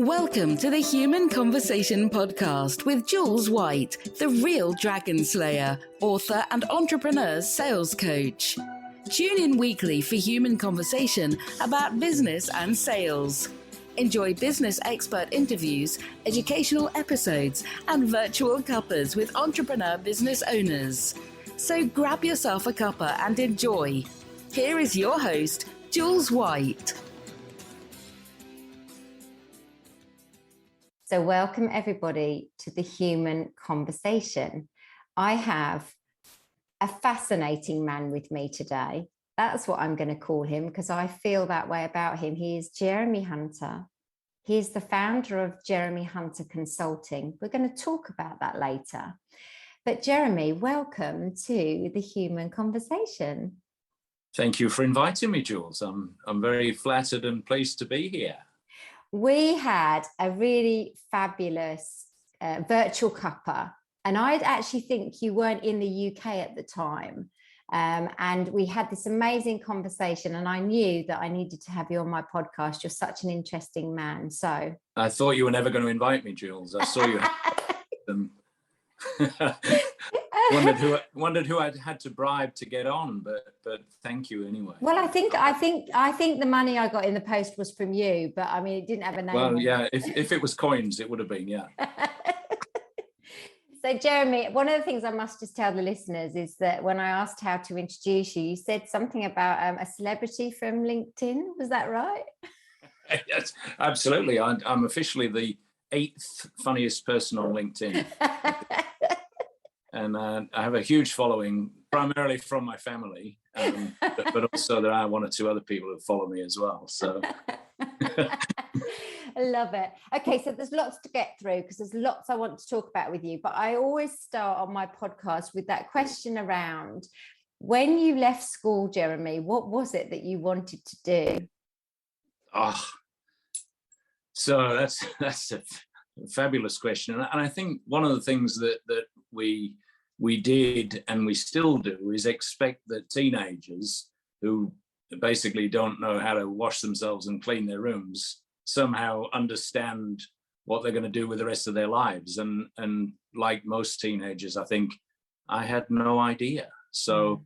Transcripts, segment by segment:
Welcome to the Human Conversation podcast with Jules White, the real dragon slayer, author and entrepreneur's sales coach. Tune in weekly for human conversation about business and sales. Enjoy business expert interviews, educational episodes, and virtual cuppers with entrepreneur business owners. So grab yourself a cuppa and enjoy. Here is your host, Jules White. So welcome everybody to the Human Conversation. I have a fascinating man with me today. That's what I'm going to call him because I feel that way about him. He is Jeremy Hunter. He is the founder of Jeremy Hunter Consulting. We're going to talk about that later. But Jeremy, welcome to the Human Conversation. Thank you for inviting me, Jules. I'm very flattered and pleased to be here. We had a really fabulous virtual cuppa, and I actually think you weren't in the UK at the time. And we had this amazing conversation, and I knew that I needed to have you on my podcast. You're such an interesting man. So I thought you were never going to invite me, Jules. I saw you. Wondered who I'd had to bribe to get on, but thank you anyway. Well, I think the money I got in the post was from you, but I mean, it didn't have a name. Well, yeah, if it was coins, it would have been, yeah. So, Jeremy, one of the things I must just tell the listeners is that when I asked how to introduce you, you said something about a celebrity from LinkedIn. Was that right? Yes, absolutely. I'm officially the 8th funniest person on LinkedIn. And I have a huge following, primarily from my family, but also there are one or two other people who follow me as well. So I love it. Okay, so there's lots to get through because there's lots I want to talk about with you. But I always start on my podcast with that question around when you left school, Jeremy, what was it that you wanted to do? So that's a fabulous question, and I think one of the things that we did and we still do is expect that teenagers who basically don't know how to wash themselves and clean their rooms somehow understand what they're going to do with the rest of their lives. And like most teenagers, I think I had no idea. So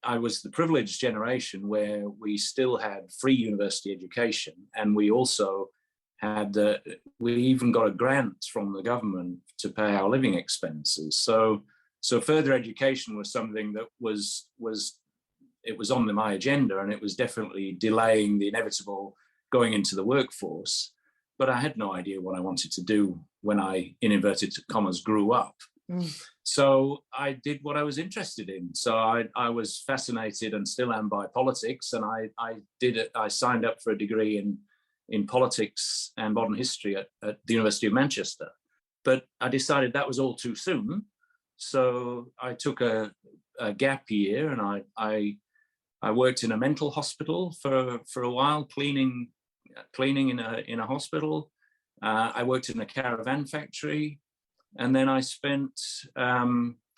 I was the privileged generation where we still had free university education, and we also had we even got a grant from the government to pay our living expenses. So further education was something that was on my agenda, and it was definitely delaying the inevitable going into the workforce. But I had no idea what I wanted to do when I, in inverted commas, grew up. So I did what I was interested in. So I was fascinated and still am by politics, and I signed up for a degree in politics and modern history at the University of Manchester. But I decided that was all too soon. So I took a gap year, and I worked in a mental hospital for a while, cleaning in a hospital. I worked in a caravan factory, and then I spent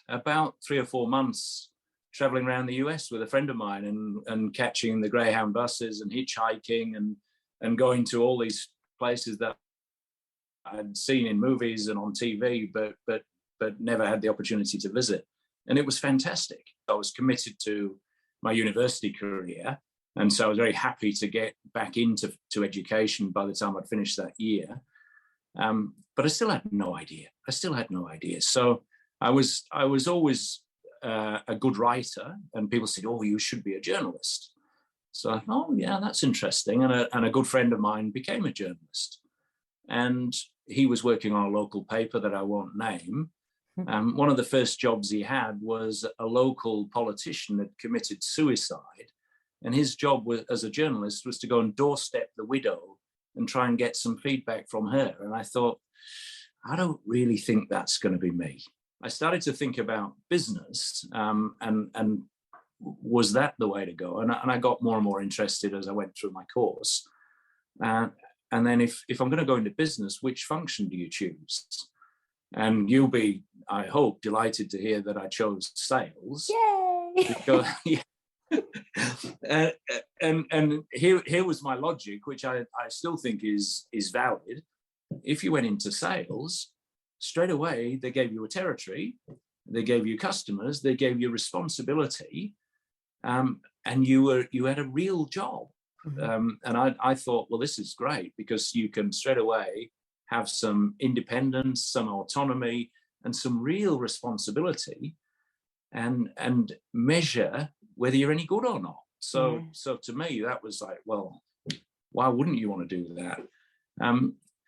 about 3 or 4 months traveling around the US with a friend of mine and catching the Greyhound buses and hitchhiking and going to all these places that I'd seen in movies and on TV, but never had the opportunity to visit. And it was fantastic. I was committed to my university career, and so I was very happy to get back into education by the time I'd finished that year. But I still had no idea. So I was always a good writer, and people said, "Oh, you should be a journalist." So I thought, "Oh, yeah, that's interesting." And a good friend of mine became a journalist, and he was working on a local paper that I won't name. One of the first jobs he had was a local politician had committed suicide, and his job as a journalist was to go and doorstep the widow and try and get some feedback from her. And I thought, I don't really think that's going to be me. I started to think about business, and was that the way to go? And I got more and more interested as I went through my course. And then if I'm going to go into business, which function do you choose? And you'll be, I hope, delighted to hear that I chose sales. Yay! Because, and here was my logic, which I still think is valid. if you went into sales, straight away they gave you a territory, they gave you customers, they gave you responsibility, and you had a real job. And I thought, well, this is great, because you can straight away have some independence, some autonomy, and some real responsibility, and measure whether you're any good or not. So to me, that was like, well, why wouldn't you want to do that?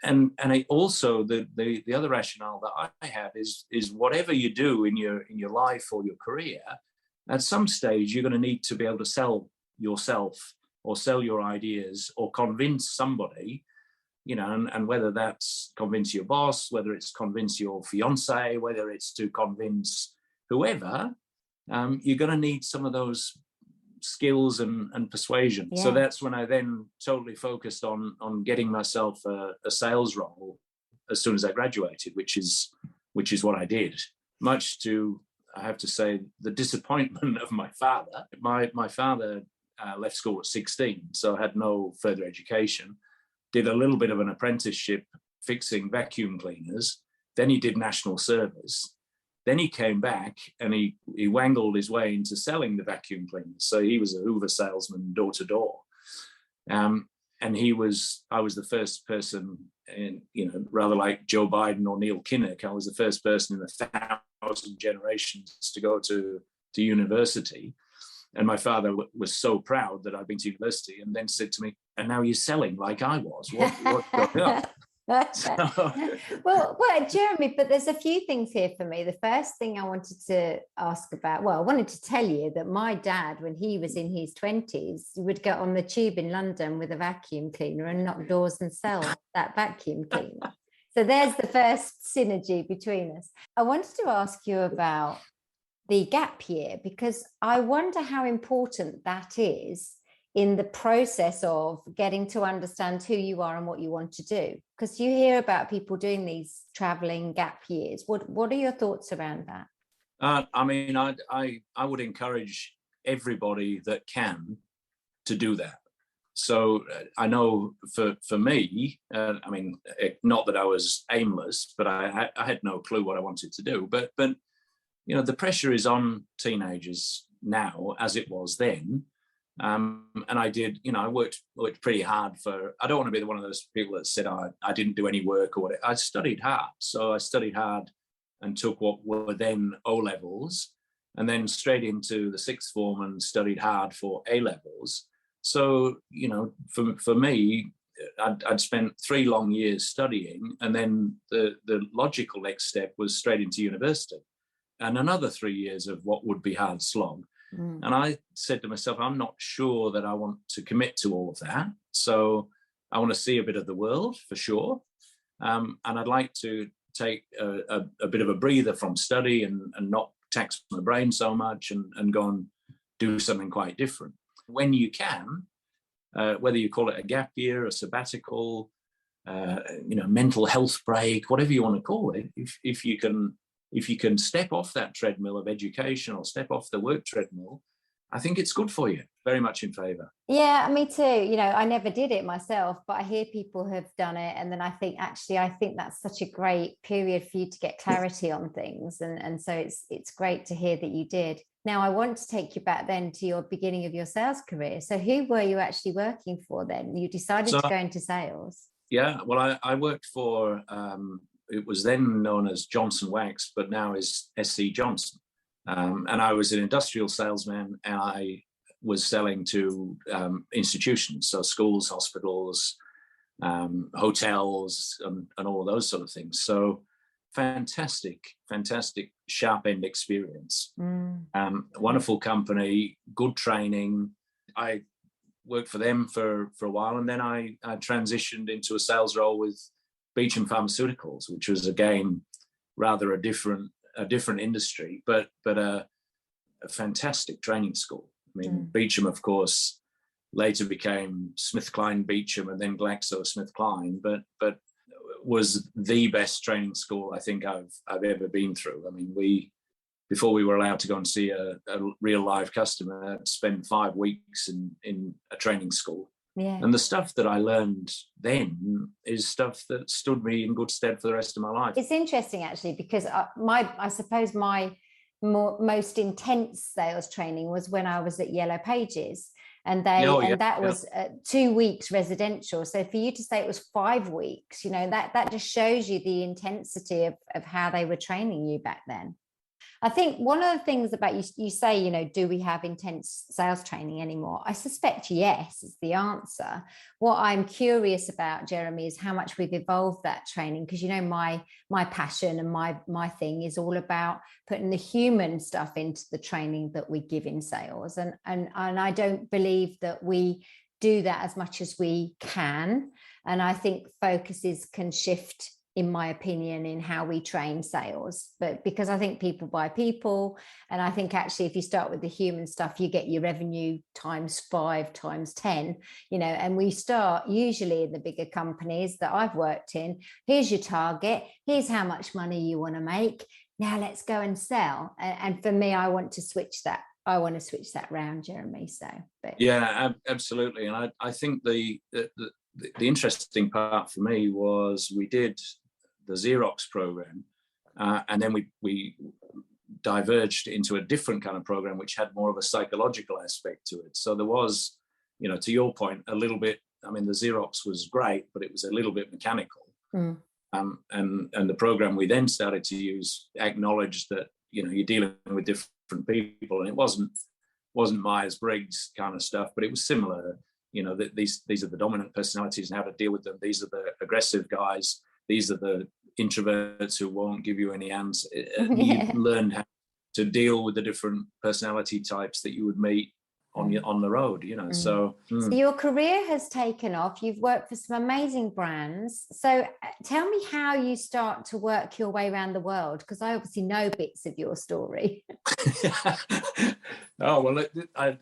And I also, the other rationale that I have is whatever you do in your life or your career, at some stage you're going to need to be able to sell yourself or sell your ideas or convince somebody, and whether that's convince your boss, whether it's convince your fiance, whether it's to convince whoever, you're going to need some of those skills and persuasion. Yeah. So that's when I then totally focused on getting myself a sales role as soon as I graduated, which is what I did, much to, I have to say, the disappointment of my father. My father left school at 16, so I had no further education, did a little bit of an apprenticeship fixing vacuum cleaners, then he did national service. Then he came back and he wangled his way into selling the vacuum cleaners. So he was a Hoover salesman door to door. And I was the first person, rather like Joe Biden or Neil Kinnock, I was the first person in 1,000 generations to go to university. And my father was so proud that I'd been to university, and then said to me, and now you're selling like I was. What's going on? Well, Jeremy, but there's a few things here for me. The first thing I wanted to ask about, I wanted to tell you that my dad, when he was in his 20s, would get on the tube in London with a vacuum cleaner and knock doors and sell that vacuum cleaner. So there's the first synergy between us. I wanted to ask you about the gap year, because I wonder how important that is in the process of getting to understand who you are and what you want to do. Because you hear about people doing these traveling gap years. What are your thoughts around that? I would encourage everybody that can to do that. So I know for me, not that I was aimless, but I had no clue what I wanted to do. But the pressure is on teenagers now, as it was then. And I did, I worked pretty hard I don't want to be one of those people that said I didn't do any work or whatever. I studied hard. So I studied hard and took what were then O-levels, and then straight into the sixth form and studied hard for A-levels. So, for me, I'd spent 3 long years studying, and then the logical next step was straight into university and another 3 years of what would be hard slog. And I said to myself, I'm not sure that I want to commit to all of that. So I want to see a bit of the world for sure. And I'd like to take a bit of a breather from study and not tax my brain so much and go and do something quite different. When you can, whether you call it a gap year, a sabbatical, mental health break, whatever you want to call it, if you can step off that treadmill of education or step off the work treadmill, I think it's good for you. Very much in favour. Yeah, me too. I never did it myself, but I hear people have done it. And then I think that's such a great period for you to get clarity on things. And so it's great to hear that you did. Now, I want to take you back then to your beginning of your sales career. So who were you actually working for then? You decided to go into sales. Yeah, well, I worked for... it was then known as Johnson Wax, but now is SC Johnson. And I was an industrial salesman, and I was selling to institutions, so schools, hospitals, hotels, and all of those sort of things. So fantastic sharp end experience. Wonderful company, good training. I worked for them for a while, and then I transitioned into a sales role with Beecham Pharmaceuticals, which was again rather a different industry, but a fantastic training school. Beecham, of course, later became SmithKline Beecham and then GlaxoSmithKline, but was the best training school I think I've ever been through. Before we were allowed to go and see a real live customer, I'd spend 5 weeks in a training school. Yeah. And the stuff that I learned then is stuff that stood me in good stead for the rest of my life. It's interesting, actually, because I suppose my most intense sales training was when I was at Yellow Pages, and that was 2 weeks residential. So for you to say it was 5 weeks, that just shows you the intensity of how they were training you back then. I think one of the things about you say, do we have intense sales training anymore? I suspect yes is the answer. What I'm curious about, Jeremy, is how much we've evolved that training, because my passion and my thing is all about putting the human stuff into the training that we give in sales, and I don't believe that we do that as much as we can, and I think focuses can shift, in my opinion, in how we train sales. But because I think people buy people, and I think actually if you start with the human stuff, you get your revenue times 5 times 10, and we start usually in the bigger companies that I've worked in. Here's your target, here's how much money you want to make, now let's go and sell. And for me, I want to switch that round, Jeremy. Yeah, absolutely. And I think the interesting part for me was we did the Xerox program, and then we diverged into a different kind of program which had more of a psychological aspect to it. So there was, to your point, a little bit, I mean, the Xerox was great, but it was a little bit mechanical. And the program we then started to use acknowledged that, you're dealing with different people, and it wasn't Myers-Briggs kind of stuff, but it was similar. That these are the dominant personalities and how to deal with them. These are the aggressive guys. These are the introverts who won't give you any answer. You learned how to deal with the different personality types that you would meet on the road. So your career has taken off. You've worked for some amazing brands. So tell me how you start to work your way around the world, because I obviously know bits of your story. Oh, well, I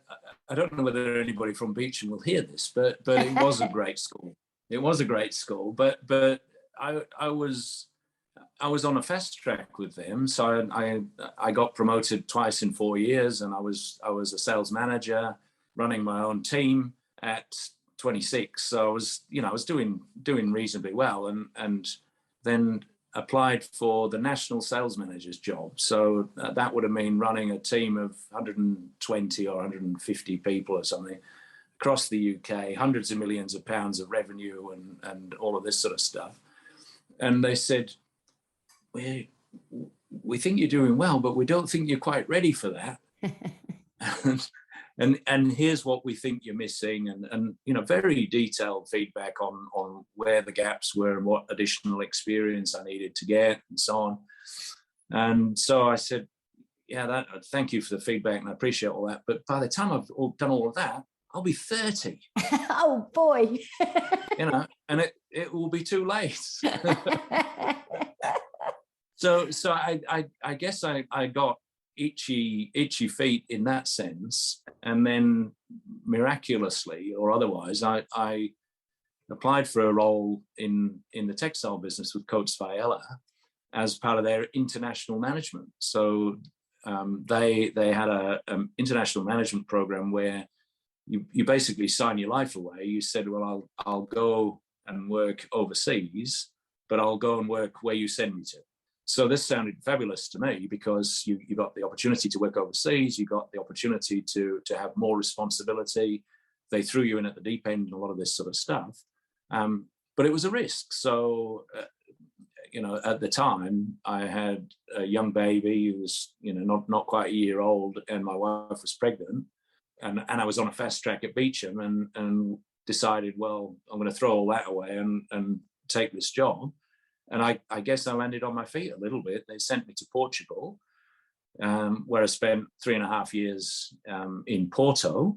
don't know whether anybody from Beecham will hear this, but it was a great school. It was a great school, but I was on a fast track with them. So I got promoted twice in 4 years, and I was a sales manager running my own team at 26. So I was doing reasonably well, and then applied for the national sales manager's job. So that would have mean running a team of 120 or 150 people or something across the UK, hundreds of millions of pounds of revenue and all of this sort of stuff. And they said, we think you're doing well, but we don't think you're quite ready for that. and here's what we think you're missing, and very detailed feedback on where the gaps were and what additional experience I needed to get and so on. And so I said, thank you for the feedback, and I appreciate all that, but by the time I've done all of that, I'll be 30. Oh boy. And it will be too late. So I guess I got itchy feet in that sense, and then miraculously or otherwise, I applied for a role in the textile business with Coats Vaiella as part of their international management. So they had an international management program where you basically sign your life away. You said, well, I'll go and work overseas, but I'll go and work where you send me to. So this sounded fabulous to me, because you got the opportunity to work overseas, you got the opportunity to have more responsibility. They threw you in at the deep end and a lot of this sort of stuff. But it was a risk. So, at the time, I had a young baby who was, not quite a year old, and my wife was pregnant. And I was on a fast track at Beecham and decided, well, I'm going to throw all that away and take this job. And I guess I landed on my feet a little bit. They sent me to Portugal, where I spent 3.5 years in Porto.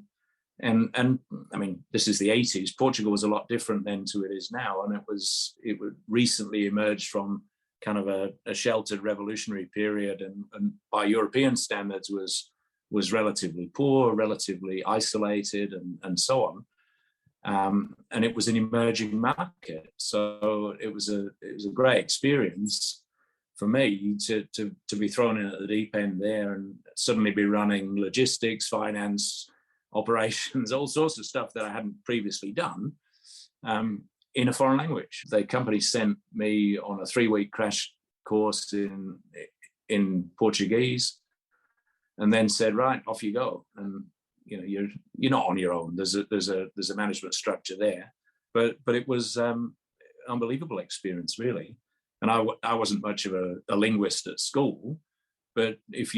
And I mean, this is the 80s. Portugal was a lot different then to it is now. And it would recently emerged from kind of a sheltered revolutionary period, and by European standards was relatively poor, relatively isolated, and so on. And it was an emerging market, so it was a great experience for me to be thrown in at the deep end there and suddenly be running logistics, finance, operations, all sorts of stuff that I hadn't previously done in a foreign language. The company sent me on a 3-week crash course in Portuguese, and then said, right, off you go. And you're not on your own. There's a management structure there, but it was unbelievable experience, really. And I wasn't much of a linguist at school, but if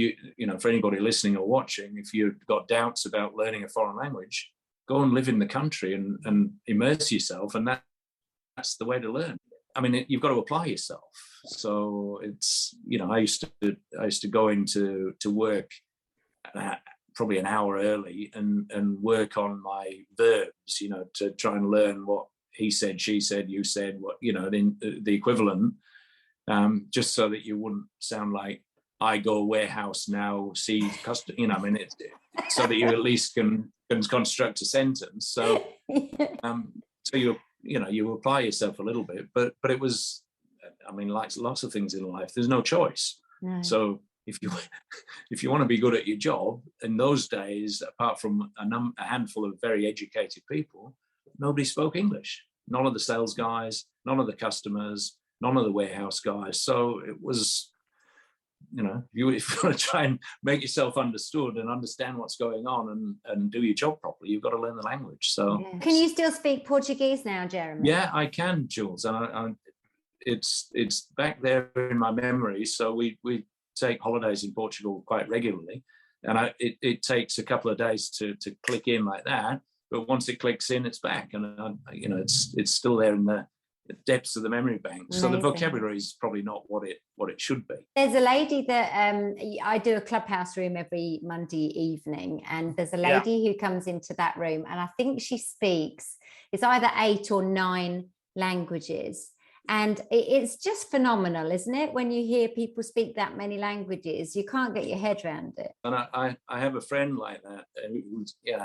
for anybody listening or watching, if you've got doubts about learning a foreign language, go and live in the country and immerse yourself, and that's the way to learn. I mean, you've got to apply yourself. So it's, I used to go into work probably an hour early and work on my verbs, to try and learn what he said, she said, you said, what, the equivalent, just so that you wouldn't sound like I go warehouse now, see custom, so that you at least can construct a sentence. So, so you apply yourself a little bit, but it was, like lots of things in life, there's no choice. No. So if you want to be good at your job, in those days, apart from a handful of very educated people, nobody spoke English. None of the sales guys, none of the customers, none of the warehouse guys. So it was, if you want to try and make yourself understood and understand what's going on and do your job properly, you've got to learn the language. So, yeah. Can you still speak Portuguese now, Jeremy? Yeah, I can, Jules. And it's back there in my memory. So we take holidays in Portugal quite regularly, and it takes a couple of days to click in like that. But once it clicks in, it's back, and it's still there in the depths of the memory bank. Amazing. So the vocabulary is probably not what it should be. There's a lady that I do a clubhouse room every Monday evening, and there's a lady who comes into that room, and I think she speaks, it's either 8 or 9 languages. And it's just phenomenal, isn't it? When you hear people speak that many languages, you can't get your head around it. And I have a friend like that.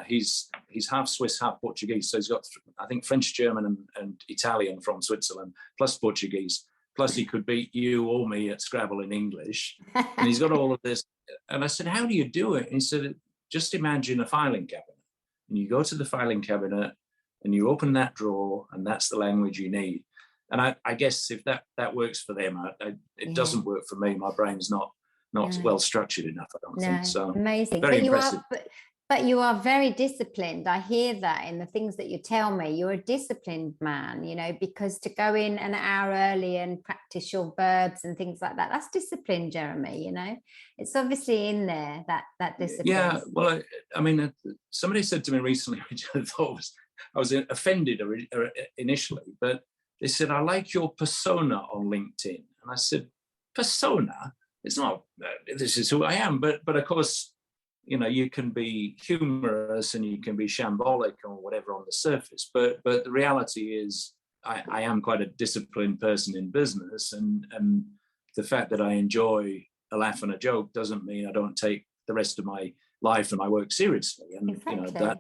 He's half Swiss, half Portuguese. So he's got, I think, French, German, and Italian from Switzerland, plus Portuguese. Plus he could beat you or me at Scrabble in English. And he's got all of this. And I said, how do you do it? And he said, just imagine a filing cabinet. And you go to the filing cabinet and you open that drawer, and that's the language you need. And I guess if that works for them, it doesn't work for me. My brain's not well structured enough, I don't think. So amazing. Very impressive. But you are very disciplined. I hear that in the things that you tell me. You're a disciplined man, because to go in an hour early and practice your verbs and things like that, that's discipline, Jeremy, It's obviously in there, that discipline. Yeah, well, somebody said to me recently, which I thought I was offended initially, but they said, I like your persona on LinkedIn. And I said, persona? It's not, this is who I am. But of course, you can be humorous and you can be shambolic or whatever on the surface. But the reality is I am quite a disciplined person in business. And the fact that I enjoy a laugh and a joke doesn't mean I don't take the rest of my life and my work seriously. And, exactly. That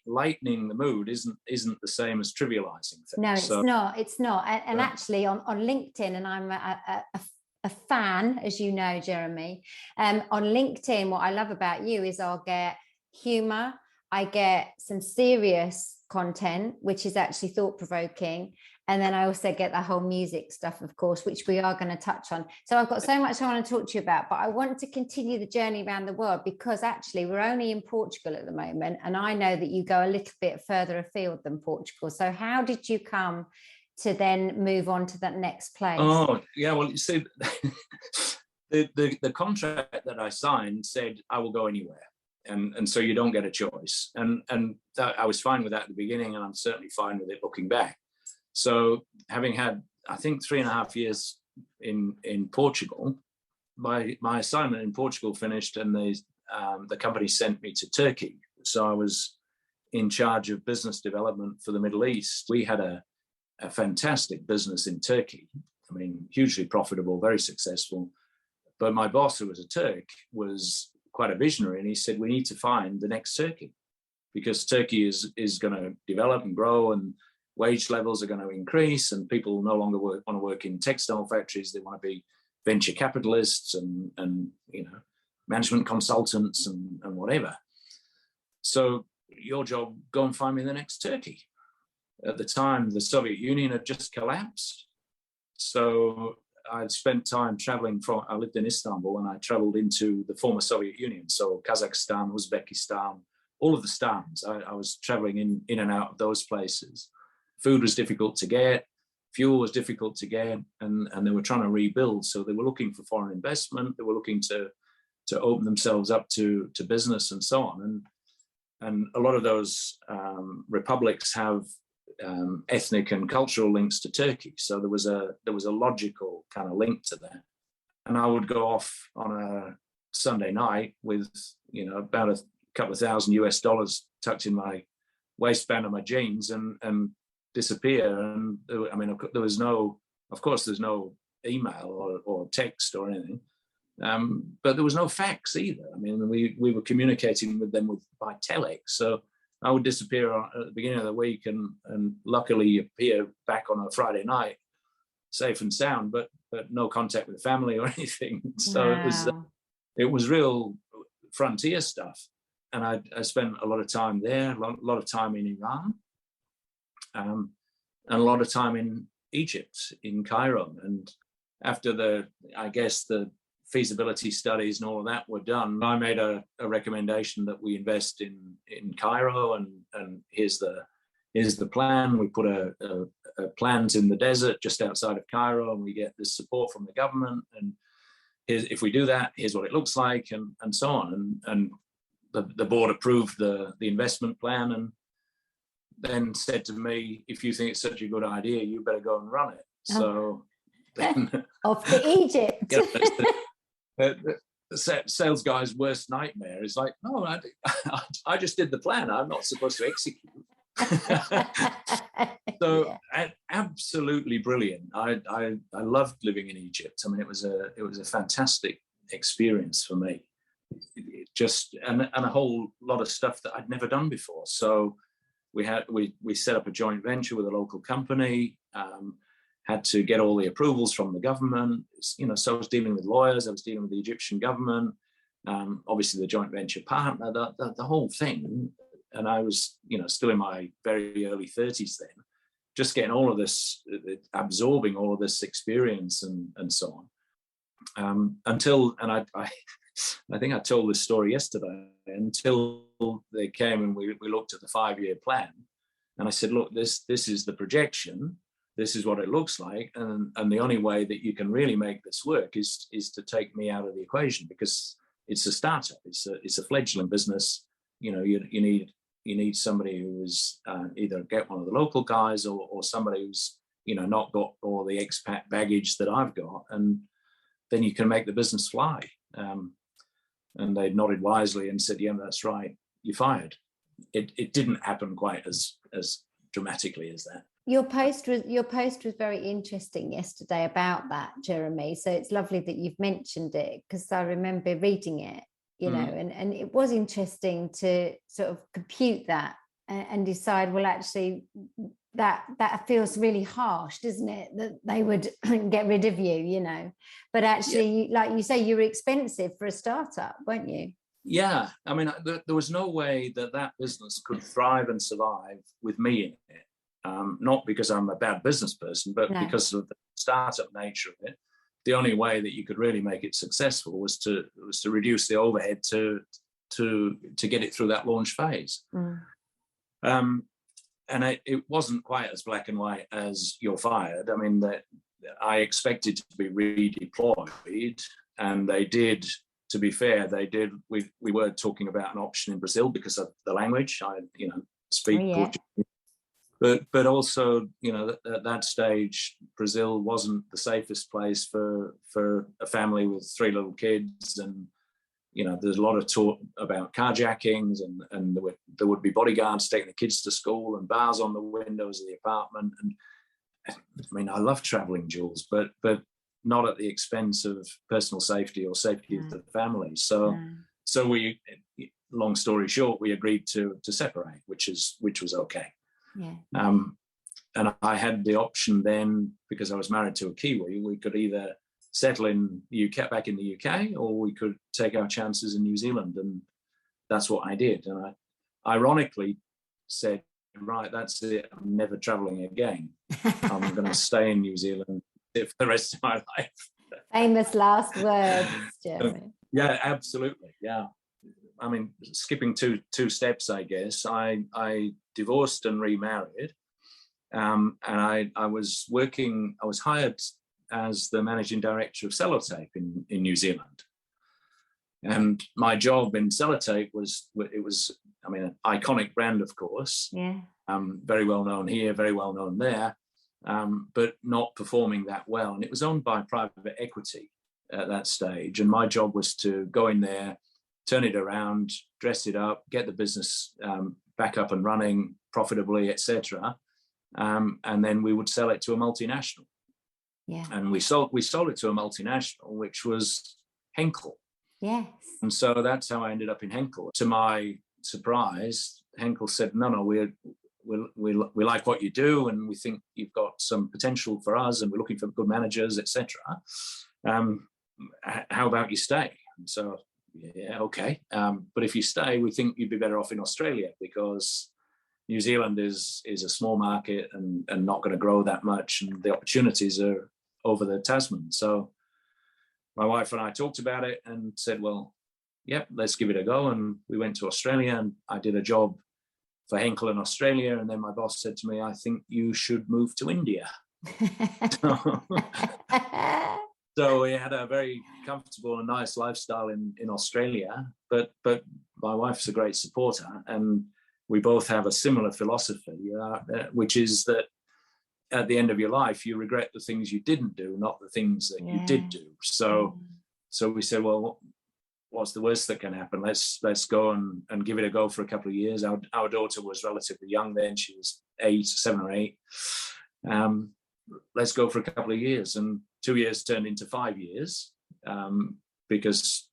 lightening the mood isn't the same as trivializing things. No, it's not. And actually on LinkedIn, and I'm a fan, as you know, Jeremy, on LinkedIn, what I love about you is I'll get humor, I get some serious content, which is actually thought-provoking, and then I also get the whole music stuff, of course, which we are going to touch on. So I've got so much I want to talk to you about, but I want to continue the journey around the world, because actually we're only in Portugal at the moment, and I know that you go a little bit further afield than Portugal. So how did you come to then move on to that next place? Oh, yeah, well, you see, the contract that I signed said I will go anywhere. And so you don't get a choice. And I was fine with that at the beginning, and I'm certainly fine with it looking back. So having had, I think, 3.5 years in Portugal, my assignment in Portugal finished, and the company sent me to Turkey. So I was in charge of business development for the Middle East. We had a fantastic business in Turkey. I mean, hugely profitable, very successful. But my boss, who was a Turk, was quite a visionary, and he said, we need to find the next Turkey, because Turkey is going to develop and grow, and wage levels are going to increase, and people no longer want to work in textile factories. They want to be venture capitalists and management consultants and whatever. so your job, go and find me the next Turkey. At the time, the Soviet Union had just collapsed. So I'd spent time traveling I lived in Istanbul, and I traveled into the former Soviet Union. So Kazakhstan, Uzbekistan, all of the stans. I was traveling in and out of those places. Food was difficult to get. Fuel was difficult to get, and they were trying to rebuild. So they were looking for foreign investment. They were looking to open themselves up to business and so on. And a lot of those republics have ethnic and cultural links to Turkey. So there was a logical kind of link to that. And I would go off on a Sunday night with, about a couple of $1,000 tucked in my waistband of my jeans and disappear. And there was no, of course, there's no email or text or anything. But there was no fax either. I mean, we were communicating with them by telex. So I would disappear at the beginning of the week and luckily appear back on a Friday night, safe and sound, but no contact with the family or anything. So Wow. it was real frontier stuff. And I spent a lot of time there, a lot of time in Iran, and a lot of time in Egypt, in Cairo. And after the feasibility studies and all of that were done, I made a recommendation that we invest in Cairo, and here's the plan. We put a plans in the desert just outside of Cairo, and we get this support from the government. And if we do that, here's what it looks like, and so on. And the board approved the investment plan, and then said to me, if you think it's such a good idea, you better go and run it. So then Off to Egypt. The sales guy's worst nightmare is like, no, I just did the plan. I'm not supposed to execute. So absolutely brilliant. I loved living in Egypt. I mean, it was a fantastic experience for me. And a whole lot of stuff that I'd never done before. So we set up a joint venture with a local company. Had to get all the approvals from the government. So I was dealing with lawyers. I was dealing with the Egyptian government. Obviously, the joint venture partner. The whole thing. And I was, still in my very early 30s then, just getting all of this, absorbing all of this experience and so on. I think I told this story yesterday, until they came and we looked at the 5-year plan. And I said, look, this is the projection. This is what it looks like. And the only way that you can really make this work is to take me out of the equation, because it's a startup. It's a fledgling business. You need somebody who is either get one of the local guys or somebody who's, not got all the expat baggage that I've got. And then you can make the business fly. And they nodded wisely and said, yeah, that's right. You're fired. It didn't happen quite as dramatically as that. Your post was very interesting yesterday about that, Jeremy. So it's lovely that you've mentioned it, because I remember reading it, and it was interesting to sort of compute that and decide, well, actually, that feels really harsh, doesn't it? That they would get rid of you, But actually, like you say, you were expensive for a startup, weren't you? Yeah. I mean, there was no way that business could thrive and survive with me in it. Not because I'm a bad business person, but because of the startup nature of it. The only way that you could really make it successful was to reduce the overhead to get it through that launch phase. And it wasn't quite as black and white as you're fired. I mean, that I expected to be redeployed, and they did. To be fair, they did. We were talking about an option in Brazil because of the language. I speak Portuguese. But also, at that stage, Brazil wasn't the safest place for a family with 3 little kids, and there's a lot of talk about carjackings, and there would be bodyguards taking the kids to school and bars on the windows of the apartment. And I mean, I love traveling, Jules, but not at the expense of personal safety or safety of the family. So we, long story short, we agreed to separate, which was okay. Yeah. And I had the option then, because I was married to a Kiwi, we could either settle in the UK, back in the UK, or we could take our chances in New Zealand, and that's what I did. And ironically said, right, that's it. I'm never traveling again. I'm going to stay in New Zealand for the rest of my life. Famous last words, Jeremy. Yeah, absolutely. Yeah. I mean, skipping two steps, I guess. I divorced and remarried. And I was hired as the managing director of Sellotape in New Zealand. And my job in Sellotape was an iconic brand, of course. Yeah. Very well known here, very well known there, but not performing that well. And it was owned by private equity at that stage. And my job was to go in there, turn it around, dress it up, get the business back up and running profitably, etc. And then we would sell it to a multinational. Yeah. And we sold it to a multinational, which was Henkel. Yes. And so that's how I ended up in Henkel. To my surprise, Henkel said, no, we like what you do, and we think you've got some potential for us, and we're looking for good managers, etc. How about you stay? And so, yeah, okay. But if you stay, we think you'd be better off in Australia, because New Zealand is a small market and not going to grow that much, and the opportunities are over the Tasman. So my wife and I talked about it and said, well, yep, let's give it a go. And we went to Australia, and I did a job for Henkel in Australia. And then my boss said to me, I think you should move to India. So we had a very comfortable and nice lifestyle in Australia. But my wife's a great supporter, and we both have a similar philosophy, which is that at the end of your life, you regret the things you didn't do, not the things that you did do. So we said, well, what's the worst that can happen? Let's go and give it a go for a couple of years. Our daughter was relatively young then. She was 7 or 8. Let's go for a couple of years. And 2 years turned into 5 years, because,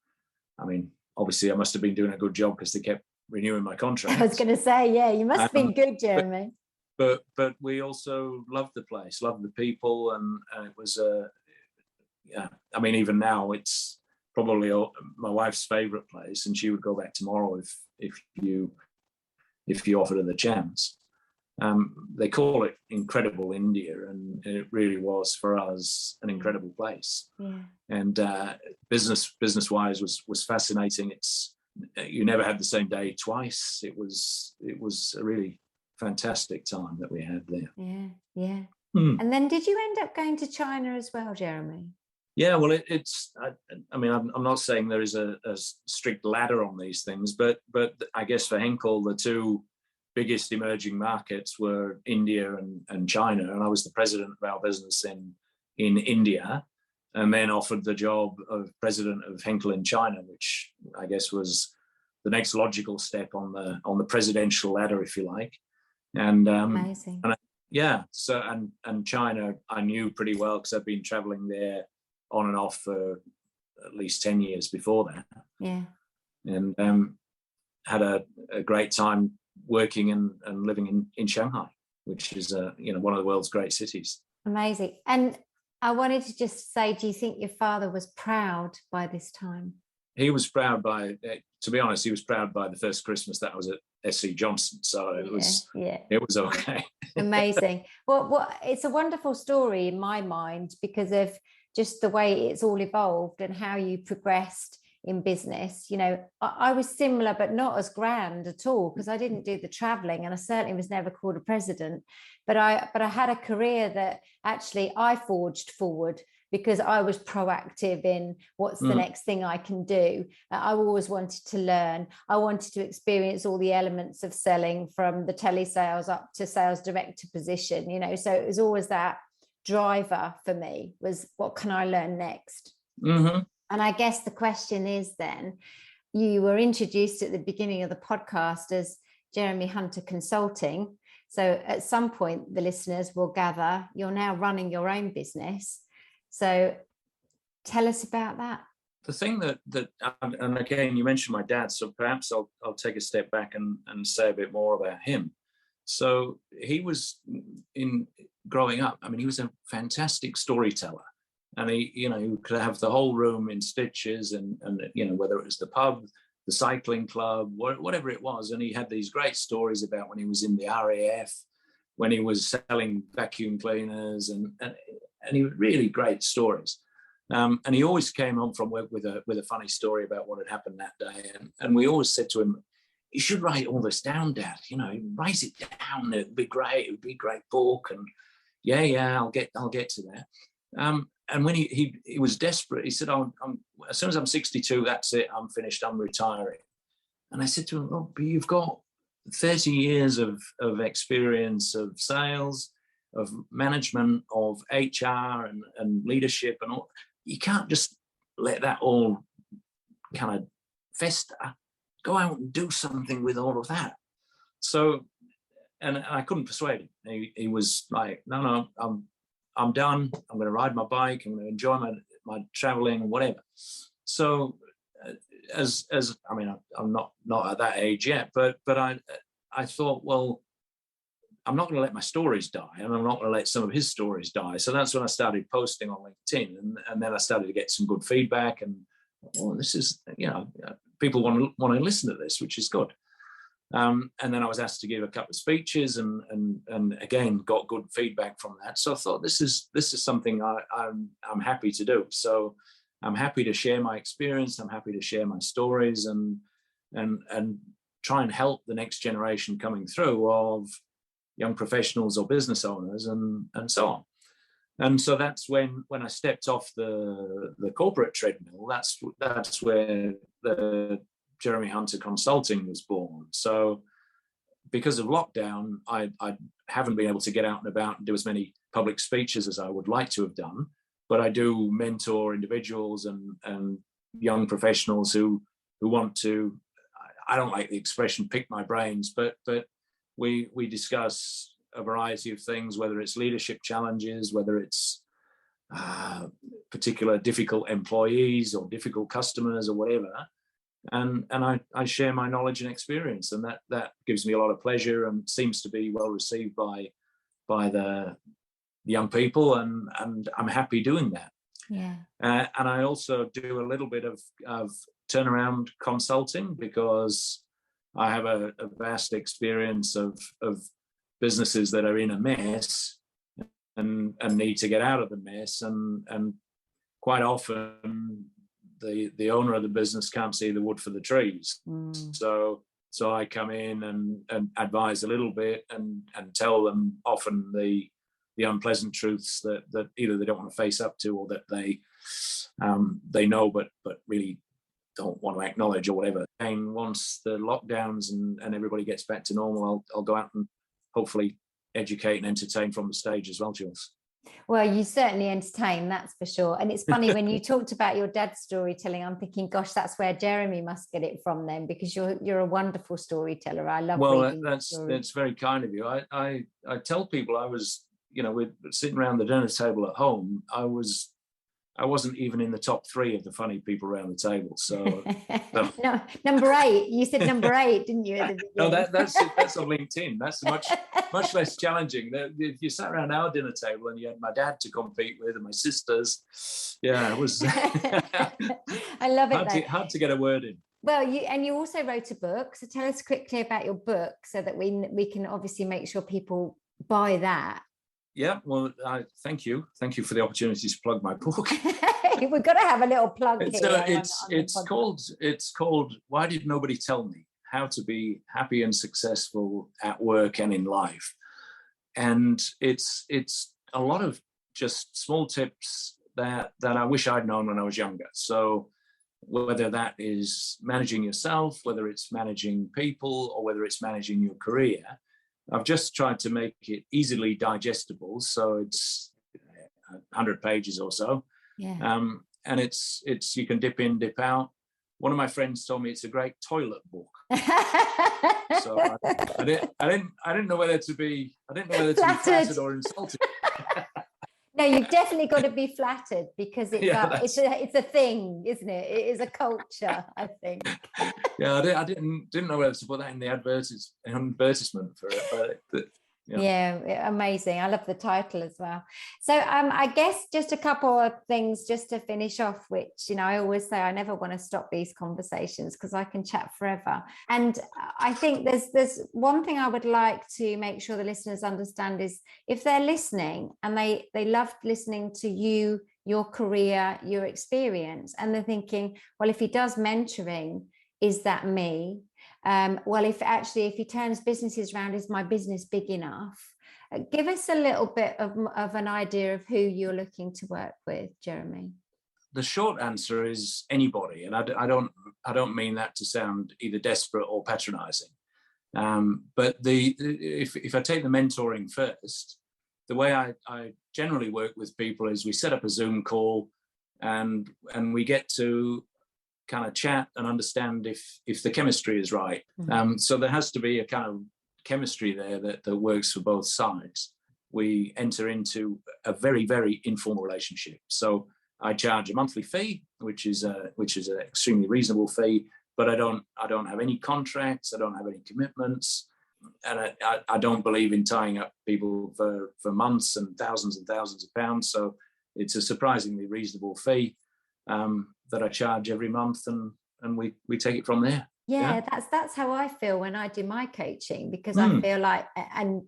I mean, obviously I must have been doing a good job because they kept renewing my contract. I was going to say, yeah, you must have been good, Jeremy. But we also loved the place, loved the people, and it was I mean, even now it's probably my wife's favorite place, and she would go back tomorrow if you offered her the chance. They call it incredible India, and it really was for us an incredible place. Yeah. And business wise was fascinating. You never had the same day twice. It was a really fantastic time that we had there. Yeah. And then did you end up going to China as well, Jeremy? Yeah, well, I mean, I'm not saying there is a strict ladder on these things, but I guess for Henkel, the two biggest emerging markets were India and China, and I was the president of our business in India, and then offered the job of president of Henkel in China, which I guess was the next logical step on the presidential ladder, if you like. And amazing. And China I knew pretty well because I've been traveling there on and off for at least 10 years before that. Yeah. And had a great time working and living in Shanghai, which is one of the world's great cities. Amazing. And I wanted to just say, do you think your father was proud by this time? He was proud to be honest, he was proud by the first Christmas that I was at SC Johnson. So it was okay. Amazing. Well, it's a wonderful story in my mind because of just the way it's all evolved and how you progressed in business. You know, I was similar, but not as grand at all, because I didn't do the traveling, and I certainly was never called a president. But I had a career that actually I forged forward because I was proactive in what's the next thing I can do. I always wanted to learn. I wanted to experience all the elements of selling, from the telesales up to sales director position, you know. So it was always that driver for me, was what can I learn next? Mm-hmm. And I guess the question is then, you were introduced at the beginning of the podcast as Jeremy Hunter Consulting. So at some point, the listeners will gather you're now running your own business. So tell us about that. The thing that and again, you mentioned my dad, so perhaps I'll take a step back and say a bit more about him. So he was growing up, I mean, he was a fantastic storyteller. And he could have the whole room in stitches, and whether it was the pub, the cycling club, whatever it was. And he had these great stories about when he was in the RAF, when he was selling vacuum cleaners, and he had really great stories. And he always came home from work with a funny story about what had happened that day. And we always said to him, you should write all this down, Dad. You know, write it down. It'd be great. It would be a great book. And yeah, I'll get to that. And when he was desperate, he said, as soon as I'm 62, that's it. I'm finished. I'm retiring. And I said to him, oh, but you've got 30 years of experience of sales, of management, of HR and leadership and all. You can't just let that all kind of fester. Go out and do something with all of that. So, and I couldn't persuade him. He was like, no, I'm done. I'm going to ride my bike. I'm going to enjoy my traveling and whatever. So, as I mean, I'm not at that age yet, but I thought, well, I'm not going to let my stories die, and I'm not going to let some of his stories die. So that's when I started posting on LinkedIn, and then I started to get some good feedback. And this is, people want to listen to this, which is good. And then I was asked to give a couple of speeches, and again got good feedback from that. So I thought this is something I'm happy to do. So I'm happy to share my experience. I'm happy to share my stories and try and help the next generation coming through of young professionals or business owners and so on. And so that's when I stepped off the corporate treadmill. That's where the Jeremy Hunter Consulting was born. So because of lockdown, I haven't been able to get out and about and do as many public speeches as I would like to have done. But I do mentor individuals and young professionals who want to, I don't like the expression pick my brains, but we discuss a variety of things, whether it's leadership challenges, whether it's particular difficult employees or difficult customers or whatever. And I share my knowledge and experience, and that gives me a lot of pleasure and seems to be well received by the young people, and I'm happy doing that. Yeah. And I also do a little bit of turnaround consulting, because I have a vast experience of businesses that are in a mess and need to get out of the mess, and quite often the owner of the business can't see the wood for the trees. So I come in and advise a little bit and tell them often the unpleasant truths that either they don't want to face up to, or that they know but really don't want to acknowledge or whatever. And once the lockdowns and everybody gets back to normal, I'll go out and hopefully educate and entertain from the stage as well, Jules. Well, you certainly entertain, that's for sure. And it's funny when you talked about your dad's storytelling, I'm thinking, gosh, that's where Jeremy must get it from then, because you're a wonderful storyteller. I love reading. Well, that's very kind of you. I tell people I was, we're sitting around the dinner table at home. I wasn't even in the top 3 of the funny people around the table. So no, number 8. You said number 8, didn't you? At the no, that's on LinkedIn. That's much less challenging. If you sat around our dinner table and you had my dad to compete with and my sisters, yeah, it was. I love it. Hard to get a word in. Well, you also wrote a book. So tell us quickly about your book, so that we can obviously make sure people buy that. Yeah, well, thank you for the opportunity to plug my book. We've got to have a little plug here. It's called Why Did Nobody Tell Me? How to Be Happy and Successful at Work and in Life. And it's a lot of just small tips that I wish I'd known when I was younger. So whether that is managing yourself, whether it's managing people, or whether it's managing your career, I've just tried to make it easily digestible, so it's 100 pages or so. Yeah. And it's you can dip in, dip out. One of my friends told me it's a great toilet book. So I didn't know whether to be flattered or insulted. No, you've definitely got to be flattered, because it's a thing, isn't it? It is a culture, I think. Yeah, I didn't know whether to put that in the advertisement for it, but Yeah, amazing. I love the title as well. So I guess just a couple of things just to finish off, which, I always say I never want to stop these conversations because I can chat forever. And I think there's one thing I would like to make sure the listeners understand is if they're listening and they loved listening to you, your career, your experience, and they're thinking, well, if he does mentoring, is that me? Well, if he turns businesses around, is my business big enough? Give us a little bit of an idea of who you're looking to work with, Jeremy. The short answer is anybody, and I don't mean that to sound either desperate or patronizing. But if I take the mentoring first, the way I generally work with people is we set up a Zoom call, and we get to kind of chat and understand if the chemistry is right. So there has to be a kind of chemistry there that works for both sides. We enter into a very, very informal relationship. So I charge a monthly fee, which is an extremely reasonable fee, but I don't have any contracts, I don't have any commitments, and I don't believe in tying up people for months and thousands of pounds. So it's a surprisingly reasonable fee that I charge every month, and we take it from there. Yeah, that's how I feel when I do my coaching, because I feel like, and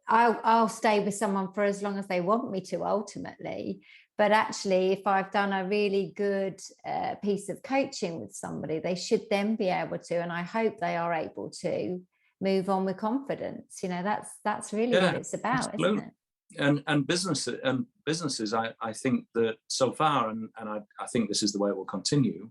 I'll stay with someone for as long as they want me to ultimately. But actually, if I've done a really good piece of coaching with somebody, they should then be able to, and I hope they are able to, move on with confidence. That's really what it's about, absolutely. Isn't it? And businesses, I think that so far, and I think this is the way it will continue,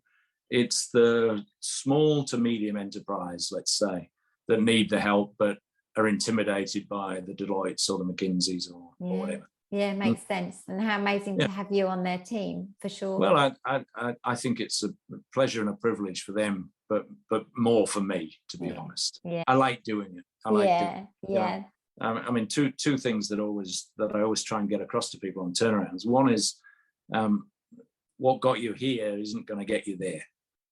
it's the small to medium enterprise, let's say, that need the help but are intimidated by the Deloittes or the McKinseys or whatever. Yeah, it makes sense. And how amazing to have you on their team, for sure. Well, I think it's a pleasure and a privilege for them, but more for me, to be honest. Yeah. I like doing it. I like doing it. Yeah. I mean, two things that I always try and get across to people on turnarounds. One is, what got you here isn't going to get you there.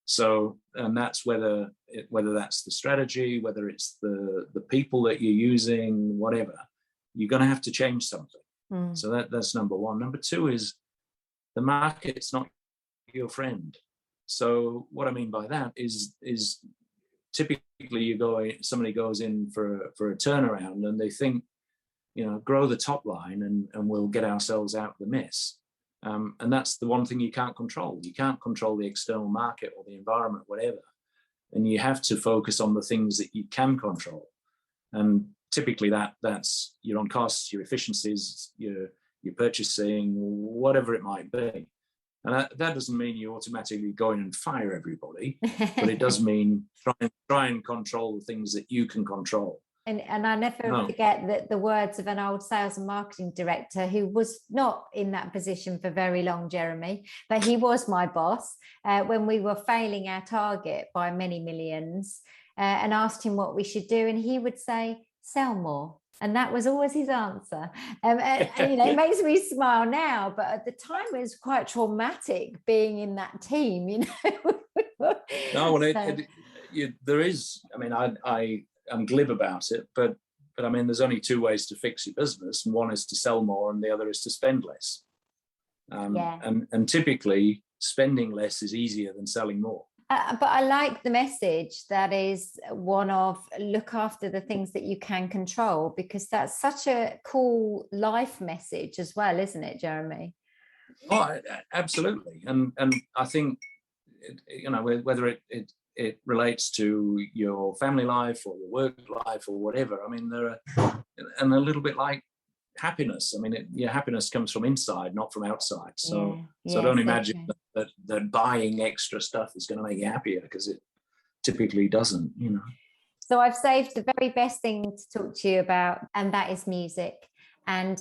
So, and that's whether that's the strategy, whether it's the people that you're using, whatever, you're going to have to change something. So that's number one. Number two is the market's not your friend. So what I mean by that is typically somebody goes in for a turnaround and they think, grow the top line and we'll get ourselves out of the mess. And that's the one thing you can't control. You can't control the external market or the environment, whatever. And you have to focus on the things that you can control. And typically that's your own costs, your efficiencies, your purchasing, whatever it might be. And that doesn't mean you automatically go in and fire everybody, but it does mean try and control the things that you can control. And I never forget the words of an old sales and marketing director who was not in that position for very long, Jeremy, but he was my boss when we were failing our target by many millions, and asked him what we should do. And he would say, sell more. And that was always his answer. It makes me smile now, but at the time it was quite traumatic being in that team, No, well, there is, I mean, I'm glib about it, but I mean, there's only two ways to fix your business, and one is to sell more and the other is to spend less. And typically spending less is easier than selling more. But I like the message that is one of look after the things that you can control, because that's such a cool life message as well, isn't it, Jeremy? Oh, absolutely. And I think, whether it relates to your family life or your work life or whatever, I mean, and a little bit like happiness. I mean, your happiness comes from inside, not from outside. So don't imagine that buying extra stuff is going to make you happier, because it typically doesn't, So I've saved the very best thing to talk to you about, and that is music. And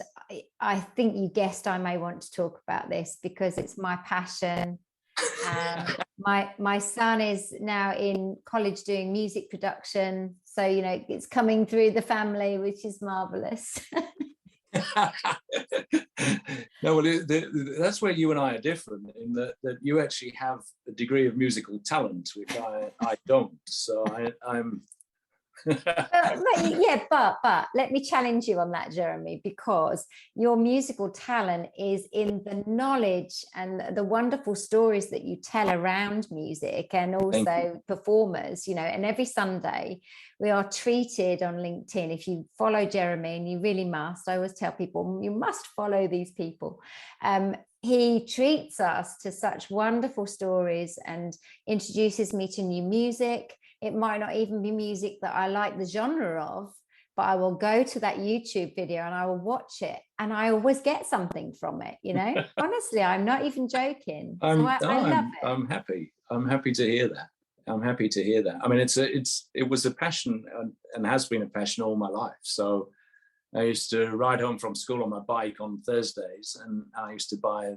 I think you guessed I may want to talk about this because it's my passion. And my son is now in college doing music production. So, it's coming through the family, which is marvelous. No, well, that's where you and I are different, in that you actually have a degree of musical talent, which I don't. So but let me challenge you on that, Jeremy, because your musical talent is in the knowledge and the wonderful stories that you tell around music, and also performers, and every Sunday we are treated on LinkedIn. If you follow Jeremy, and you really must, I always tell people, you must follow these people. He treats us to such wonderful stories and introduces me to new music. It might not even be music that I like the genre of, but I will go to that YouTube video and I will watch it, and I always get something from it, Honestly, I'm not even joking. I love it. I'm happy. I'm happy to hear that. I mean, it was a passion and has been a passion all my life. So I used to ride home from school on my bike on Thursdays, and I used to buy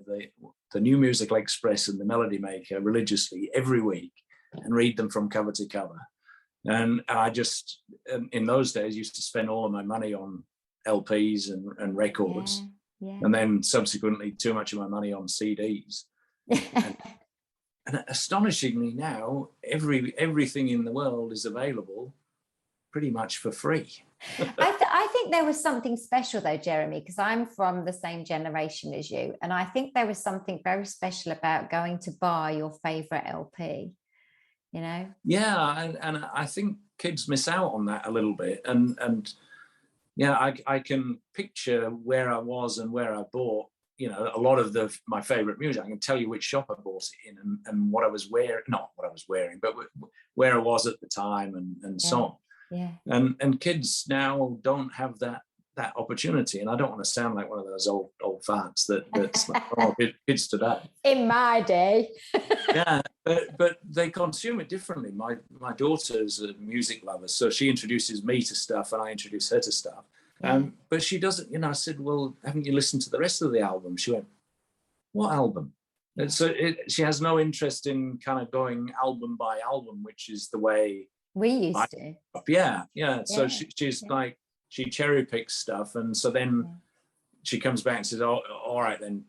the New Musical Express and the Melody Maker religiously every week and read them from cover to cover. And I just, in those days, used to spend all of my money on LPs and records, and then subsequently too much of my money on CDs. And astonishingly now, everything in the world is available pretty much for free. I think there was something special though, Jeremy, because I'm from the same generation as you, and I think there was something very special about going to buy your favorite LP. Yeah, and I think kids miss out on that a little bit, and I can picture where I was and where I bought a lot of my favorite music. I can tell you which shop I bought it in, and what I was wearing, not what I was wearing, but where I was at the time, and so on. Yeah. And kids now don't have that opportunity, and I don't want to sound like one of those old farts that's like, kids today. In my day. Yeah, but they consume it differently. My daughter's a music lover, so she introduces me to stuff, and I introduce her to stuff. But she doesn't. I said, "Well, haven't you listened to the rest of the album?" She went, "What album?" And so she has no interest in kind of going album by album, which is the way we used to. Yeah. So she's like, she cherry picks stuff, and so then she comes back and says, "Oh, all right, then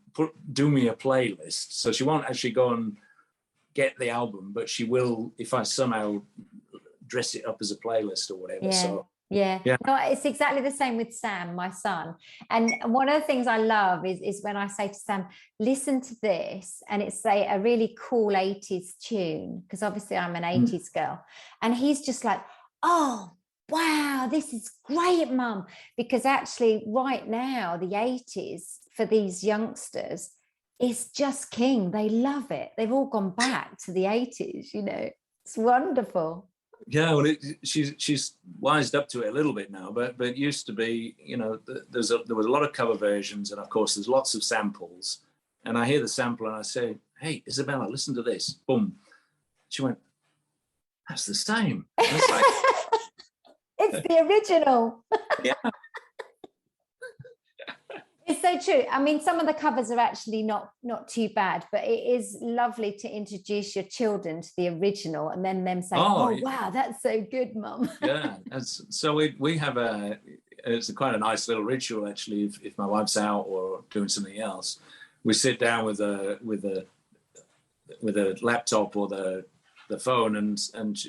do me a playlist." So she won't actually go and get the album, but she will if I somehow dress it up as a playlist or whatever. Yeah. No, it's exactly the same with Sam, my son. And one of the things I love is when I say to Sam, listen to this, and it's a really cool 80s tune, because obviously I'm an 80s girl, and he's just like, "Oh wow, this is great, Mum," because actually right now the 80s for these youngsters is just king. They love it. They've all gone back to the 80s. It's wonderful. Yeah, well, she's wised up to it a little bit now, but it used to be, there was a lot of cover versions, and of course there's lots of samples. And I hear the sample and I say, "Hey, Isabella, listen to this." Boom. She went, "That's the same." And it's like, it's the original. Yeah. It's so true. I mean, some of the covers are actually not too bad, but it is lovely to introduce your children to the original, and then them saying, "Oh wow, that's so good, Mum." Yeah, so we have it's quite a nice little ritual actually. If my wife's out or doing something else, we sit down with a laptop or the phone, and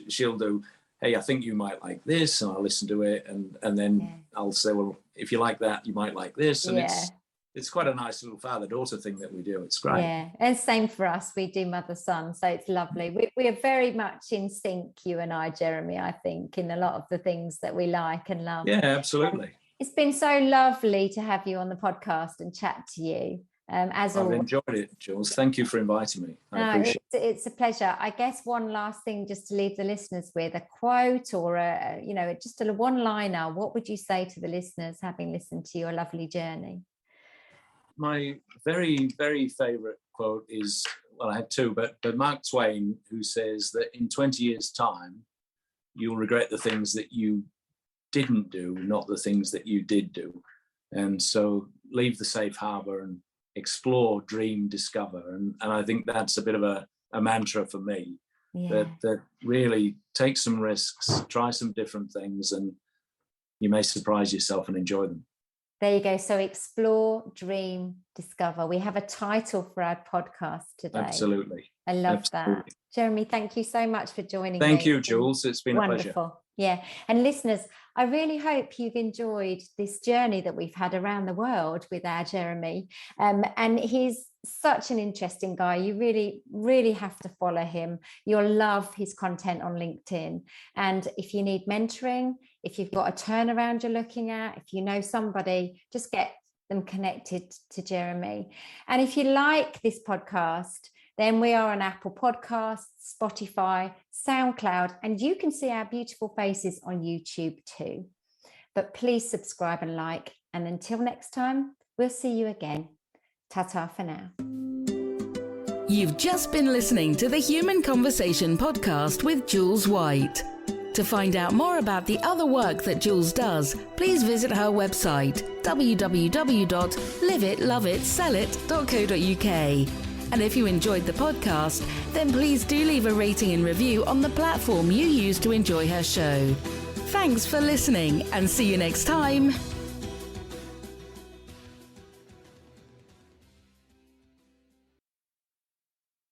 she'll do, "Hey, I think you might like this," and I'll listen to it, and then I'll say, "Well, if you like that, you might like this," and it's quite a nice little father-daughter thing that we do. It's great. Yeah, and same for us. We do mother-son, so it's lovely. We are very much in sync, you and I, Jeremy, I think, in a lot of the things that we like and love. Yeah, absolutely. It's been so lovely to have you on the podcast and chat to you. I've enjoyed it, Jules. Thank you for inviting me. I appreciate it. It's a pleasure. I guess one last thing just to leave the listeners with, a quote or just a one-liner. What would you say to the listeners having listened to your lovely journey? My very, very favorite quote is, well, I have two, but Mark Twain, who says that in 20 years' time, you'll regret the things that you didn't do, not the things that you did do. And so leave the safe harbor and explore, dream, discover. And I think that's a bit of a mantra for me, that really take some risks, try some different things, and you may surprise yourself and enjoy them. There you go. So explore, dream, discover. We have a title for our podcast today. Absolutely. I love that. Jeremy, thank you so much for joining me. Thank you, Jules. It's been wonderful. A pleasure. Yeah. And listeners, I really hope you've enjoyed this journey that we've had around the world with our Jeremy. And he's such an interesting guy. You really, really have to follow him. You'll love his content on LinkedIn. And if you need mentoring, if you've got a turnaround you're looking at, if you know somebody, just get them connected to Jeremy. And if you like this podcast, then we are on Apple Podcasts, Spotify, SoundCloud, and you can see our beautiful faces on YouTube too. But please subscribe and like. And until next time, we'll see you again. Ta-ta for now. You've just been listening to the Human Conversation podcast with Jules White. To find out more about the other work that Jules does, please visit her website, www.liveitloveitsellit.co.uk. And if you enjoyed the podcast, then please do leave a rating and review on the platform you use to enjoy her show. Thanks for listening, and see you next time.